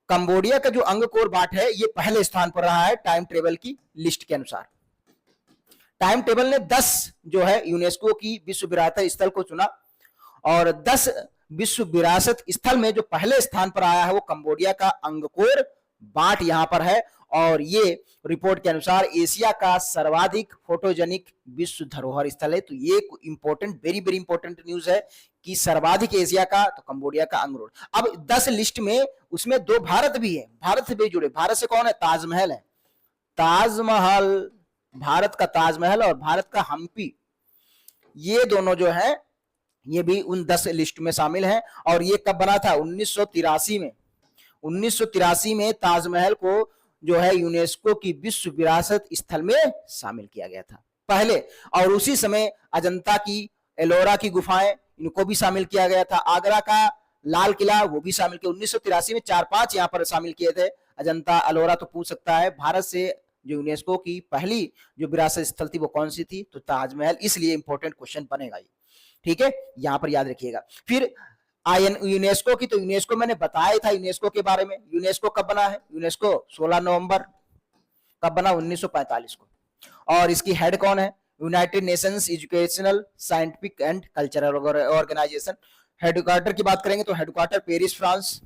कंबोडिया का जो अंगकोर वाट है ये पहले स्थान पर रहा है टाइम ट्रेवल की लिस्ट के अनुसार। टाइम टेबल ने 10 जो है यूनेस्को की विश्व विरासत स्थल को चुना और 10 विश्व विरासत स्थल में जो पहले स्थान पर आया है वो कंबोडिया का अंगकोर वाट यहां पर है। और ये रिपोर्ट के अनुसार एशिया का सर्वाधिक फोटोजेनिक विश्व धरोहर स्थल है। तो ये important, very very important news है कि सर्वाधिक एशिया का तो कंबोडिया का अंगकोर। अब 10 लिस्ट में उसमें 2 भारत भी है, भारत से भी जुड़े। भारत से कौन है? ताजमहल है, ताजमहल, भारत का ताजमहल और भारत का हम्पी, ये दोनों जो है ये भी उन 10 लिस्ट में शामिल हैं। और ये कब बना था? 1983 में। 1983 में ताजमहल को जो है यूनेस्को की विश्व विरासत स्थल में शामिल किया गया था पहले। और उसी समय अजंता की, एलोरा की गुफाएं, इनको भी शामिल किया गया था। आगरा का लाल किला वो भी शामिल किया। 1983 में 4-5 यहाँ पर शामिल किए थे। अजंता, एलोरा तो पूछ सकता है। भारत से जो यूनेस्को की पहली जो विरासत स्थल थी वो कौन सी थी? तो ताजमहल। इसलिए इंपॉर्टेंट क्वेश्चन बनेगा ये, ठीक है, यहां पर याद रखिएगा। फिर यूनेस्को की, तो यूनेस्को मैंने बताया था यूनेस्को के बारे में। यूनेस्को कब बना है? यूनेस्को 16 नवंबर कब बना? 1945 को। और इसकी हेड कौन है? United Nations Educational, Scientific and Cultural Organisation. Headquarter की बात करेंगे तो हेडक्वार्टर पेरिस, फ्रांस।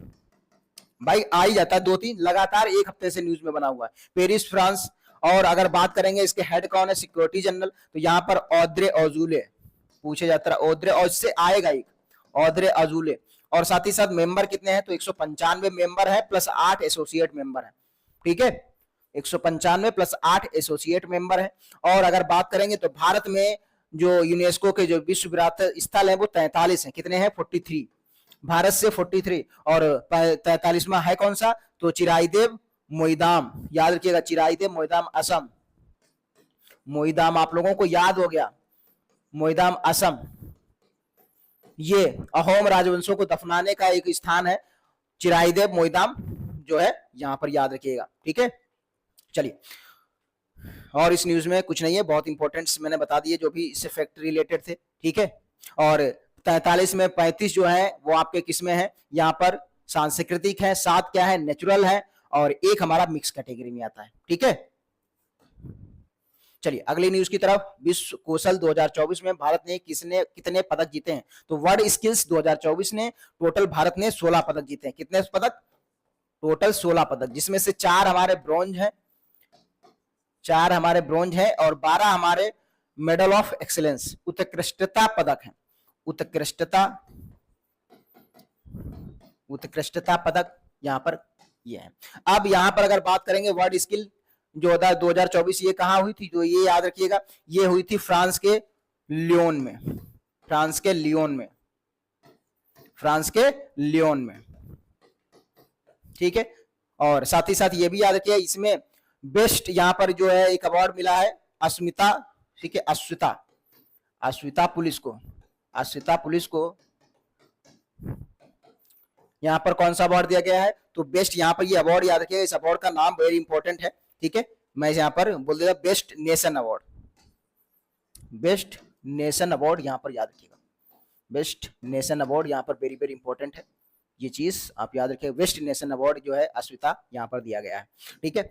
भाई आ ही जाता है 2-3 लगातार, एक हफ्ते से न्यूज में बना हुआ है, पेरिस, फ्रांस। और अगर बात करेंगे इसके हेड कौन है? सिक्योरिटी जनरल, तो यहाँ पर औद्रे अजूले पूछे जाता है। औद्रे, और इससे आएगा एक औद्रे अजूले। और साथ ही साथ मेंबर कितने हैं? तो 195 मेंबर है प्लस 8 एसोसिएट मेंबर है, ठीक है, 195 प्लस 8 एसोसिएट मेंबर है। और अगर बात करेंगे तो भारत में जो यूनेस्को के जो विश्व विरासत स्थल है वो 43 है। कितने हैं? 43, भारत से 43। और 43वां है कौन सा? तो चिराईदेव मोईदाम, याद रखिएगा, चिराईदेव मोईदाम, असम। मोईदाम आप लोगों को याद हो गया, मोईदाम असम। ये अहोम राजवंशों को दफनाने का एक स्थान है, चिराईदेव मोईदाम जो है, यहां पर याद रखिएगा, ठीक है। चलिए, और इस न्यूज में कुछ नहीं है, बहुत इंपॉर्टेंट मैंने बता दिए जो भी इससे फैक्ट रिलेटेड थे, ठीक है। और 43 में 35 जो है वो आपके किसमें है? यहाँ पर सांस्कृतिक है, 7 क्या है? नेचुरल है, और 1 हमारा मिक्स कैटेगरी में आता है, ठीक है। चलिए अगली न्यूज की तरफ। विश्व कौशल 2024 में भारत ने कितने पदक जीते हैं? तो वर्ल्ड स्किल्स 2024 ने टोटल भारत ने 16 पदक जीते हैं। कितने पदक? टोटल 16 पदक, जिसमें से 4 हमारे ब्रॉन्ज हैं, 4 हमारे ब्रॉन्ज हैं और 12 हमारे मेडल ऑफ एक्सीलेंस, उत्कृष्टता पदक हैं। उत्कृष्टता पदक यहाँ पर ये है। अब यहाँ पर अगर बात करेंगे वर्ल्ड स्किल जो 2024, ये कहाँ हुई थी? तो ये याद रखिएगा, ये हुई थी फ्रांस के लियोन में, फ्रांस के लियोन में, फ्रांस के लियोन में, ठीक है। और साथ ही साथ ये भी याद रखिए, इसमें बेस्ट यहाँ पर जो है एक अवार्ड मिला है अस्मिता, ठीक है, अस्मिता पुलिस को, अस्मिता पुलिस को यहाँ पर कौन सा अवार्ड दिया गया है? तो बेस्ट, यहाँ पर ये अवार्ड याद रखिएगा, इस अवार्ड का नाम वेरी इंपॉर्टेंट है, ठीक है। मैं यहाँ पर बोल देगा best nation award, best nation award यहाँ पर याद रखिएगा, बेस्ट नेशन अवार्ड यहाँ पर वेरी वेरी इंपॉर्टेंट है, ये चीज आप याद रखिएगा। बेस्ट नेशन अवार्ड जो है अस्मिता यहाँ पर दिया गया है, ठीक है,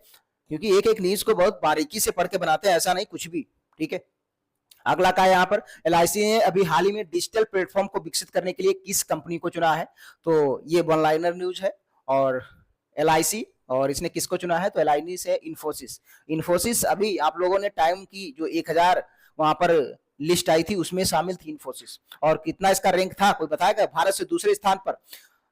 क्योंकि एक एक न्यूज को बहुत बारीकी से पढ़ के बनाते हैं, ऐसा नहीं कुछ भी, ठीक है। अगला का है यहाँ पर, LIC ने अभी हाल ही में डिजिटल प्लेटफॉर्म को विकसित करने के लिए किस कंपनी को चुना है? तो ये वन लाइनर न्यूज है। और LIC, और इसने किसको चुना है? तो LIC से इन्फोसिस। इन्फोसिस अभी आप लोगों ने टाइम की जो 1000 वहां पर लिस्ट आई थी उसमें शामिल थी इन्फोसिस। और कितना इसका रैंक था कोई बताएगा? भारत से दूसरे स्थान पर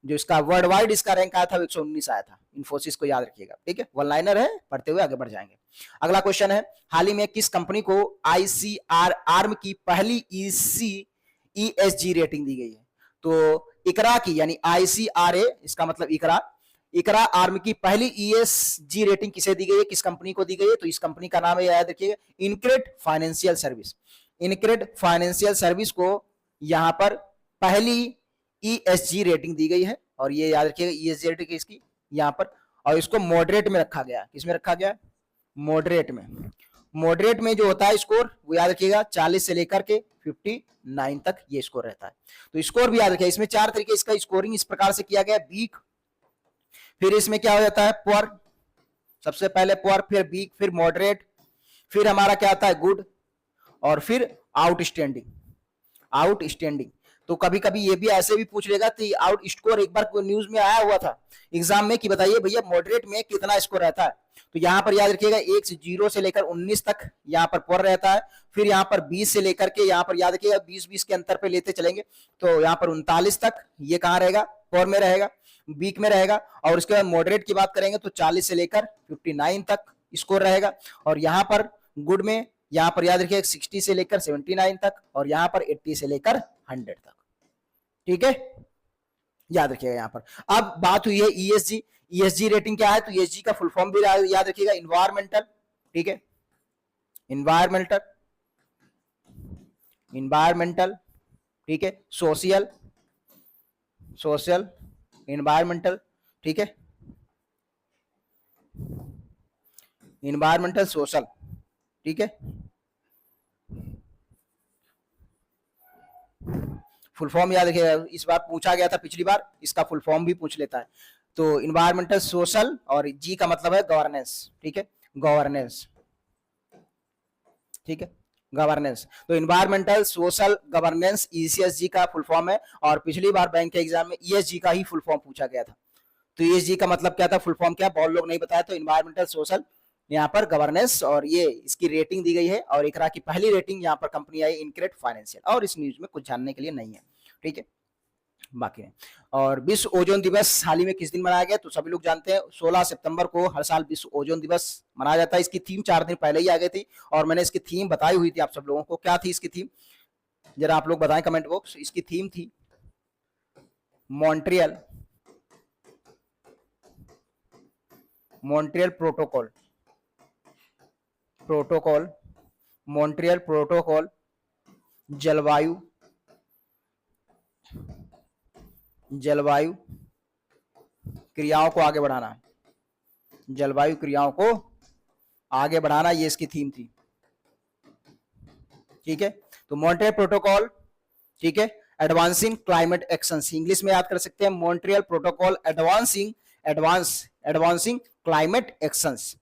जो इसका वर्ल्ड वाइड इसका रैंक आया था 119 आया था। इन्फोसिस को याद रखिएगा, ठीक है, वन लाइनर है, पढ़ते हुए आगे बढ़ जाएंगे। अगला क्वेश्चन है, हाल ही में किस कंपनी को ICR आर्म की पहली ESG रेटिंग दी गई है? तो इकरा की, यानी ICRA, इसका मतलब इकरा, इकरा आर्म की पहली ESG रेटिंग किसे दी गई है, किस कंपनी को दी गई है? तो इस कंपनी का नाम है, याद रखिएगा, InCred financial service. InCred financial service को यहां पर पहली ESG रेटिंग दी गई है, और ये याद रखिएगा ESG रेटिंग इसकी यहां पर, और इसको मॉडरेट में रखा गया। किसमें रखा गया? मॉडरेट में। मॉडरेट में जो होता है स्कोर, वो याद रखिएगा 40 से लेकर के 59 तक ये स्कोर रहता है। तो स्कोर भी याद रखिएगा, इसमें 4 तरीके इसका स्कोरिंग इस प्रकार से किया गया, वीक, फिर इसमें क्या हो जाता है पुअर, सबसे पहले पुअर, फिर वीक, फिर मॉडरेट, फिर हमारा क्या आता है गुड, और फिर आउटस्टैंडिंग। आउटस्टैंडिंग तो कभी कभी ये भी ऐसे भी पूछ लेगा कि आउट स्कोर, एक बार न्यूज में आया हुआ था एग्जाम में कि बताइए भैया मॉडरेट में कितना स्कोर रहता है। तो यहाँ पर याद रखिएगा 1 से 0 से लेकर 19 तक यहाँ पर पुअर रहता है, फिर यहाँ पर 20 से लेकर के यहाँ पर याद रखिएगा 20-20 के अंतर पे लेते चलेंगे, तो यहाँ पर 39 तक ये कहाँ रहेगा? पुअर में रहेगा, वीक में रहेगा। और उसके बाद मॉडरेट की बात करेंगे तो 40 से लेकर 59 तक स्कोर रहेगा, और यहाँ पर गुड में यहाँ पर याद रखिएगा 60 से लेकर 79 तक, और यहाँ पर 80 से लेकर 100 तक। ठीक है, याद रखिएगा यहाँ पर। अब बात हुई है ESG। ESG रेटिंग क्या है? तो ESG का फुल फॉर्म भी याद रखिएगा, इन्वायरमेंटल, ठीक है, इन्वायरमेंटल, इन्वायरमेंटल, ठीक है, सोशल, सोशल, इन्वायरमेंटल, ठीक है, इन्वायरमेंटल, सोशल, ठीक है। फुल फॉर्म याद रखिएगा, इस बार पूछा गया था, पिछली बार इसका फुल फॉर्म भी पूछ लेता है। तो इन्वायरमेंटल, सोशल, और जी का मतलब है गवर्नेंस, ठीक है, गवर्नेंस, ठीक है, गवर्नेंस। तो इन्वायरमेंटल, सोशल, गवर्नेंस ESG का फुल फॉर्म है, और पिछली बार बैंक के एग्जाम में ESG का ही फुल फॉर्म पूछा गया था। तो ESG का मतलब क्या था, फुल फॉर्म क्या, बहुत लोग नहीं बताया। तो इन्वायरमेंटल, सोशल, यहाँ पर गवर्नेंस, और ये इसकी रेटिंग दी गई है, और इकरा की पहली रेटिंग यहाँ पर कंपनी आई इनक्रेड फाइनेंशियल, और इस न्यूज में कुछ जानने के लिए नहीं है, ठीक है, बाकी है। और विश्व ओजोन दिवस हाल ही में किस दिन मनाया गया? तो सभी लोग जानते हैं 16 सितंबर को हर साल विश्व ओजोन दिवस मनाया जाता है। इसकी थीम 4 दिन पहले ही आ गई थी, और मैंने इसकी थीम बताई हुई थी आप सब लोगों को। क्या थी इसकी थीम, जरा आप लोग बताएं कमेंट बॉक्स। इसकी थीम थी Montreal, Montreal protocol, protocol, Montreal protocol, जलवायु, जलवायु क्रियाओं को आगे बढ़ाना, जलवायु क्रियाओं को आगे बढ़ाना, ये इसकी थीम थी, ठीक है। तो मॉन्ट्रियल प्रोटोकॉल, ठीक है, एडवांसिंग क्लाइमेट एक्शंस, इंग्लिश में याद कर सकते हैं, Montreal protocol advancing climate actions,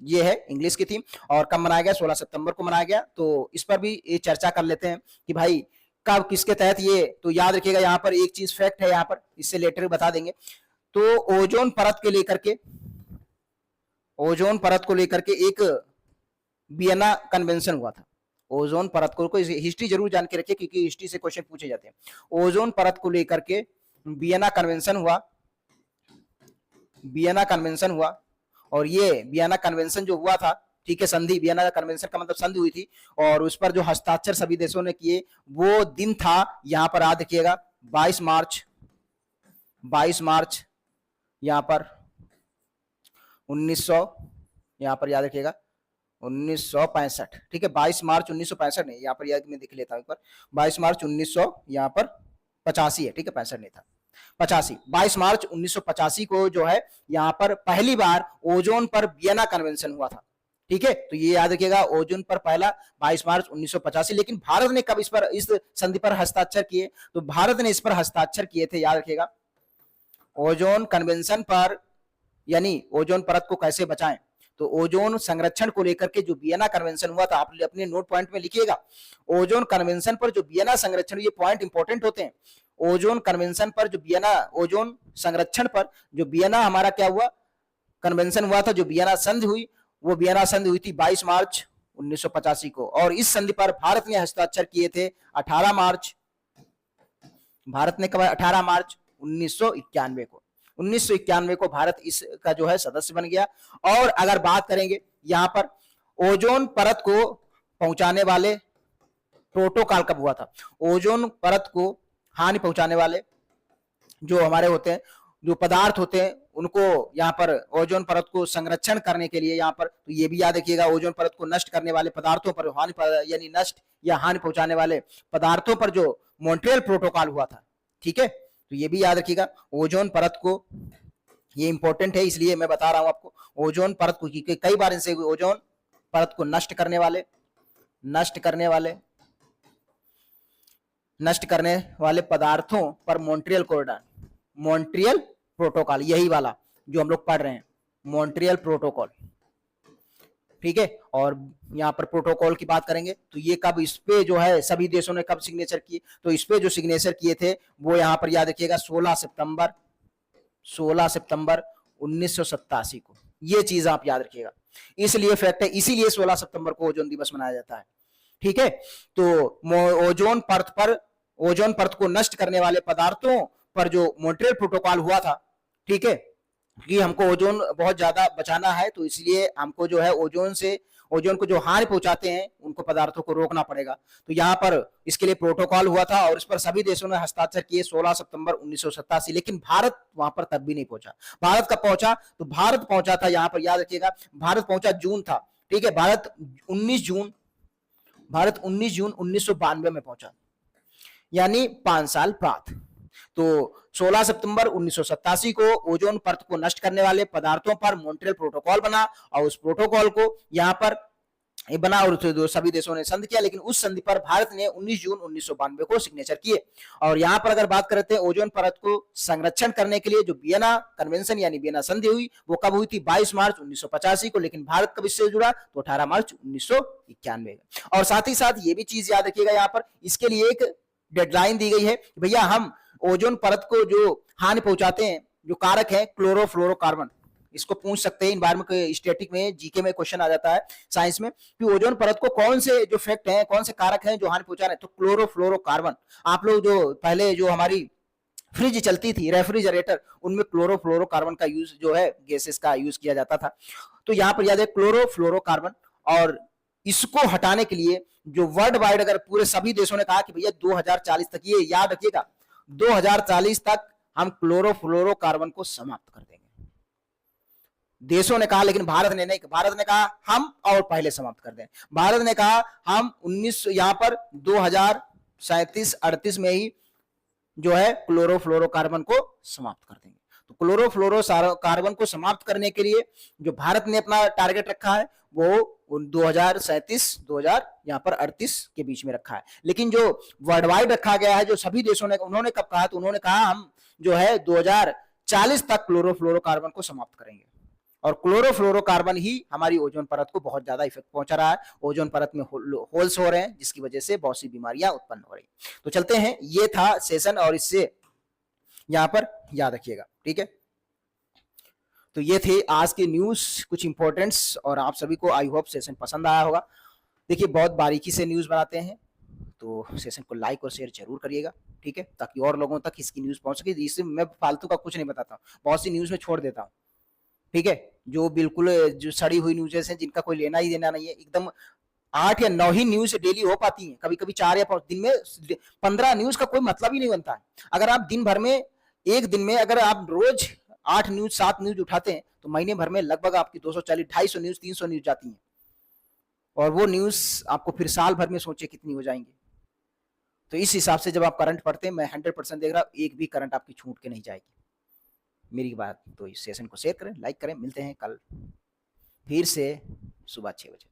ये है इंग्लिश की थीम। और कब मनाया गया? 16 सितंबर को मनाया गया। तो इस पर भी ये चर्चा कर लेते हैं कि भाई कब, किसके तहत ये। तो याद रखिएगा यहाँ पर एक चीज फैक्ट है, यहाँ पर इससे लेटर बता देंगे। तो ओजोन परत के लेकर के, ओजोन परत को लेकर के एक वियना कन्वेंशन हुआ था। ओजोन परत को हिस्ट्री जरूर जान के रखिए, क्योंकि हिस्ट्री से क्वेश्चन पूछे जाते हैं। ओजोन परत को लेकर के वियना कन्वेंशन हुआ, वियना कन्वेंशन हुआ, और ये वियना कन्वेंशन जो हुआ था, ठीक है, संधि, वियना कन्वेंशन का मतलब संधि हुई थी, और उस पर जो हस्ताक्षर सभी देशों ने किए, वो दिन था यहाँ पर याद रखिएगा 22 मार्च, 22 मार्च यहाँ पर 1900, यहाँ पर याद रखिएगा 1965, ठीक है, 22 मार्च 1965 नहीं, यहाँ पर याद मैं देख लेता हूँ एक बार, 22 मार्च 1900 यहाँ पर 85 है, ठीक है, 65 नहीं था, 85, 22 मार्च 1985 को जो है यहाँ पर पहली बार ओजोन पर वियना कन्वेंशन हुआ था, ठीक है। तो ये याद रखिएगा, ओजोन पर पहला 22 मार्च 1985। लेकिन भारत ने कब इस संधि पर हस्ताक्षर किए? तो भारत ने इस पर हस्ताक्षर किए थे, याद रखिएगा, ओजोन कन्वेंशन पर, यानी ओजोन परत को कैसे बचाएं। तो ओजोन संरक्षण को लेकर के जो वियना कन्वेंशन हुआ था, आप अपने नोट पॉइंट में लिखिएगा, ओजोन कन्वेंशन पर जो वियना संरक्षण, ये पॉइंट इंपॉर्टेंट होते हैं। ओजोन कन्वेंशन पर जो वियना, ओजोन संरक्षण पर जो वियना हमारा क्या हुआ, कन्वेंशन हुआ था, जो वियना संधि हुई, वो वियना संधि हुई थी 22 मार्च 1985 को। और इस संधि पर भारत ने हस्ताक्षर किए थे 18 मार्च, भारत ने कब? 18 मार्च 1991 को। 1991 को भारत इसका जो है सदस्य बन गया। और अगर बात करेंगे यहाँ पर ओजोन परत को पहुंचाने वाले प्रोटोकॉल कब हुआ था? ओजोन परत को हानि पहुंचाने वाले जो हमारे होते हैं, जो पदार्थ होते हैं उनको यहाँ पर ओजोन परत को संरक्षण करने के लिए यहाँ पर, तो ये भी याद रखिएगा, ओजोन परत को नष्ट करने वाले पदार्थों पर यानी नष्ट या हानि पहुंचाने वाले पदार्थों पर जो मॉन्ट्रियल प्रोटोकॉल हुआ था, ठीक है, तो ये भी याद रखिएगा। ओजोन परत को, ये इंपॉर्टेंट है इसलिए मैं बता रहा हूं आपको, ओजोन परत को कई बार इनसे ओजोन परत को नष्ट करने वाले पदार्थों पर मॉन्ट्रियल प्रोटोकॉल, यही वाला जो हम लोग पढ़ रहे हैं, मॉन्ट्रियल प्रोटोकॉल, ठीक है। और यहाँ पर प्रोटोकॉल की बात करेंगे तो ये कब, इस पे जो है सभी देशों ने कब सिग्नेचर किए, तो इस पे जो सिग्नेचर किए थे वो यहाँ पर याद रखिएगा 16 सितंबर 1987 को, ये चीज आप याद रखिएगा, इसलिए फैक्ट है, इसीलिए 16 सितंबर को ओजोन दिवस मनाया जाता है, ठीक है। तो ओजोन परत को नष्ट करने वाले पदार्थों पर जो मॉन्ट्रियल प्रोटोकॉल हुआ था, ठीक है, कि हमको ओजोन बहुत ज्यादा बचाना है, तो इसलिए हमको जो है ओजोन को जो हानि पहुंचाते हैं उनको पदार्थों को रोकना पड़ेगा। तो यहाँ पर इसके लिए प्रोटोकॉल हुआ था और इस पर सभी देशों ने हस्ताक्षर किए 16 सितंबर 1987, लेकिन भारत वहां पर तब भी नहीं पहुंचा। भारत कब पहुंचा, तो भारत पहुंचा था, यहाँ पर याद रखिएगा, भारत पहुंचा जून था, ठीक है, भारत 19 जून 1992 में पहुंचा, यानी 5 साल बाद। तो 16 सितंबर 1987 को ओजोन परत को नष्ट करने वाले पदार्थों पर मॉन्ट्रियल प्रोटोकॉल बना और उस प्रोटोकॉल को यहाँ पर बना और सभी देशों ने संधि किया, लेकिन उस संधि पर भारत ने 19 जून 1992 को सिग्नेचर किए। और यहाँ पर अगर बात करते हैं ओजोन परत को संरक्षण करने के लिए जो वियना कन्वेंशन यानी वियना संधि हुई, वो कब हुई थी, 22 मार्च 1985 को, लेकिन भारत कब इससे जुड़ा, तो 18 मार्च 1991। और साथ ही साथ ये भी चीज याद रखिएगा, यहाँ पर इसके लिए एक डेडलाइन दी गई है, भैया हम ओजोन परत को जो हानि पहुंचाते हैं, जो कारक है क्लोरोफ्लोरोकार्बन, इसको पूछ सकते हैं एनवायरमेंट स्टैटिक में, जीके में क्वेश्चन आ जाता है साइंस में, कि ओजोन परत को कौन से जो फैक्ट हैं, कौन से कारक हैं जो हानि पहुंचा रहे हैं, तो क्लोरोफ्लोरोकार्बन। आप लोग जो पहले जो हमारी फ्रिज चलती थी, रेफ्रिजरेटर, उनमें क्लोरोफ्लोरोकार्बन का यूज जो है गैसेस का यूज किया जाता था। तो यहाँ पर याद है क्लोरोफ्लोरोकार्बन, और इसको हटाने के लिए जो वर्ल्ड वाइड अगर पूरे सभी देशों ने कहा कि भैया 2040 तक, ये याद रखिएगा, 2040 तक हम क्लोरोफ्लोरोकार्बन को समाप्त कर देंगे। देशों ने कहा, लेकिन भारत ने नहीं, भारत ने कहा हम और पहले समाप्त कर दें। भारत ने कहा हम 19 यहाँ पर 2037-38 में ही जो है क्लोरोफ्लोरोकार्बन को समाप्त कर देंगे। तो क्लोरोफ्लोरोकार्बन को समाप्त करने के लिए जो भारत ने अपना टारगेट रखा है वो 2037-2038 के बीच में रखा है, लेकिन जो वर्ल्ड वाइड रखा गया है, जो सभी देशों ने, उन्होंने कब कहा, तो उन्होंने कहा हम जो है 2040 तक क्लोरोफ्लोरोकार्बन को समाप्त करेंगे। और क्लोरोफ्लोरोकार्बन ही हमारी ओजोन परत को बहुत ज्यादा इफेक्ट पहुंचा रहा है, ओजोन परत में होल्स हो रहे हैं, जिसकी वजह से बहुत सी बीमारियां उत्पन्न हो रही। तो चलते हैं, ये था सेशन और इससे यहां पर याद रखिएगा, ठीक है। तो ये थे आज के न्यूज कुछ इंपॉर्टेंट्स, और आप सभी को आई होप सेशन पसंद आया होगा। देखिए बहुत बारीकी से न्यूज बनाते हैं, तो सेशन को लाइक और शेयर जरूर करिएगा, ठीक है, ताकि और लोगों तक इसकी न्यूज पहुंच सके। इससे मैं फालतू का कुछ नहीं बताता हूँ, बहुत सी न्यूज में छोड़ देता हूँ, ठीक है, जो बिल्कुल जो सड़ी हुई न्यूज़ हैं, जिनका कोई लेना ही देना नहीं है, एकदम 8 या 9 ही न्यूज डेली हो पाती हैं, कभी कभी 4 या 5 दिन में 15 न्यूज का कोई मतलब ही नहीं बनता है। अगर आप दिन भर में, एक दिन में अगर आप रोज 8 न्यूज 7 न्यूज उठाते हैं, तो महीने भर में लगभग आपकी 240 250 न्यूज 300 न्यूज जाती हैं, और वो न्यूज आपको फिर साल भर में सोचे कितनी हो जाएंगी। तो इस हिसाब से जब आप करंट पढ़ते हैं, मैं 100% देख रहा हूँ, एक भी करंट आपकी छूट के नहीं जाएगी, मेरी बात। तो इस सेशन को शेयर करें, लाइक करें, मिलते हैं कल फिर से सुबह 6 बजे।